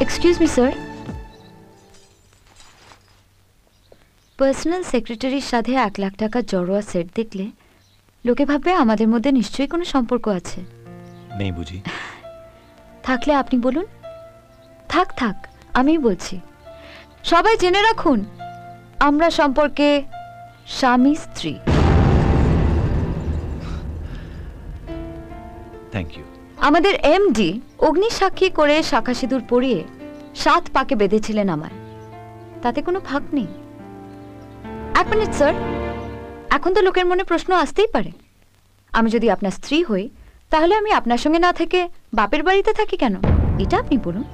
Excuse me sir, personal সেক্রেটারির সাথে 1 লাখ টাকার জড়োয়া set দেখলে লোকে ভাববে আমাদের মধ্যে নিশ্চয়ই কোনো সম্পর্ক আছে। নেই বুঝি? থাকলে আপনি বলুন। থাক থাক, আমিই বলছি। সবাই জেনে রাখুন, আমরা সম্পর্কে স্বামী স্ত্রী। Thank you. আমাদের এমডি অগ্নি সাক্ষী করে শাখা সিঁদুর পরিয়ে 7 পাকে বেঁধেছিলেন আমায়, তাতে কোনো ফাঁক নেই। 1 মিনিট স্যার, এখন তো লোকের মনে প্রশ্ন আসতেই পারে, আমি যদি আপনার স্ত্রী হই তাহলে আমি আপনার সঙ্গে না থেকে বাপের বাড়িতে থাকি কেন? এটা আপনি বলুন।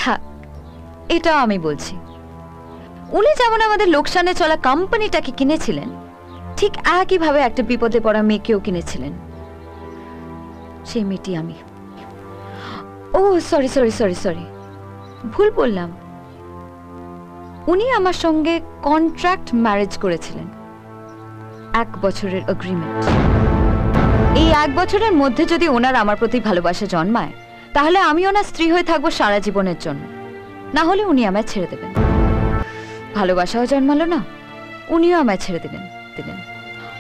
থাক, এটাও আমি বলছি। উনি যেমন আমাদের লোকসানে চলা কোম্পানিটাকে কিনেছিলেন, ঠিক একইভাবে একটা বিপদে পড়া মেয়েকেও কিনেছিলেন। সেই মেয়েটি আমি। ও সরি সরি সরি সরি, ভুল বললাম। উনি আমার সঙ্গে কন্ট্রাক্ট ম্যারেজ করেছিলেন, 1 বছরের এগ্রিমেন্ট। এই 1 বছরের মধ্যে যদি ওনার আমার প্রতি ভালোবাসা জন্মায়, তাহলে আমি ওনার স্ত্রী হয়ে থাকবো সারা জীবনের জন্য, না হলে উনি আমায় ছেড়ে দেবেন। ভালোবাসাও জন্মালো না, উনিও আমায় ছেড়ে দিলেন।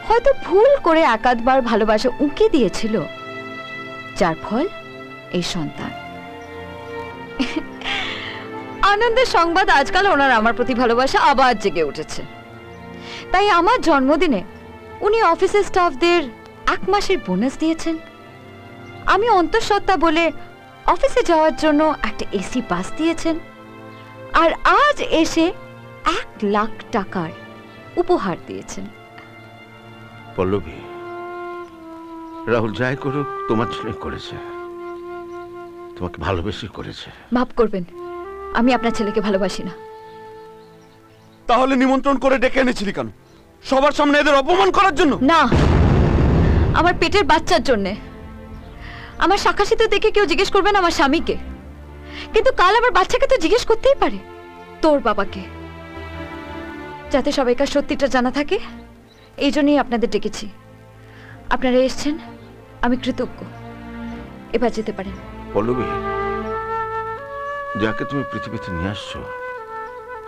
হয়তো ভুল করে 1-8 বার ভালোবাসা উঁকে দিয়েছিল, যার ফল এই সন্তান। আনন্দের সংবাদ, আজকাল ওনার আমার প্রতি ভালোবাসা আবার জেগে উঠেছে। তাই আমার জন্মদিনে উনি অফিসের স্টাফদের 1 মাসের বোনাস দিয়েছেন। আমি অন্তঃসত্ত্বা বলে অফিসে যাওয়ার জন্য একটা এসি বাস দিয়েছেন। আর আজ এসে 1 লাখ টাকার উপহার দিয়েছেন। পল্লবী, রাহুল যাই করুক তোমার জন্য করেছে, তোমাকে ভালোবেসে করেছে। মাফ করবেন, আমি আপনার ছেলেকে ভালোবাসি না। তাহলে নিমন্ত্রণ করে ডেকে এনেছিলি কেন? সবার সামনে এদের অপমান করার জন্য? না, আমার পেটের বাচ্চার জন্য। আমার শাখা সিঁদুর দেখে কেউ জিজ্ঞেস করবেন আমার স্বামীকে, কিন্তু কাল আমার বাচ্চাকে তো জিজ্ঞেস করতেই পারে তোর বাবাকে। যাতে সবাইকার সত্যিটা জানা থাকে, এই জন্যই আপনাদের ডেকেছি। আপনারা এসেছেন, আমি কৃতজ্ঞ। এবার যেতে পারেন। পল্লবী, যাকে তুমি পৃথিবীতে নিয়ে আসছো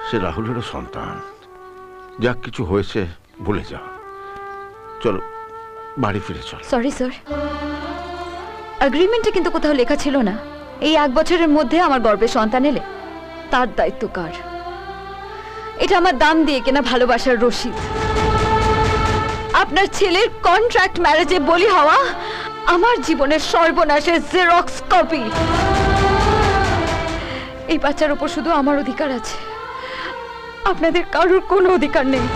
সে রাহুলেরও সন্তান। যা কিছু হয়েছে ভুলে যাও, চলো বাড়ি ফিরে চল। সরি স্যার, এগ্রিমেন্টে কিন্তু কোথাও লেখা ছিল না এই 1 বছরের মধ্যে আমার গর্ভে সন্তান এলে তার দায়িত্ব কার। এটা আমার দাম দিয়ে কেনা ভালোবাসার রসিদ। আপনার ছেলের কন্ট্রাক্ট ম্যারেজে বলি হওয়া আমার জীবনের সর্বনাশের জেরক্স কপি। এই বাচ্চার উপর শুধু আমার অধিকার আছে, আপনাদের কারোর কোনো অধিকার নেই।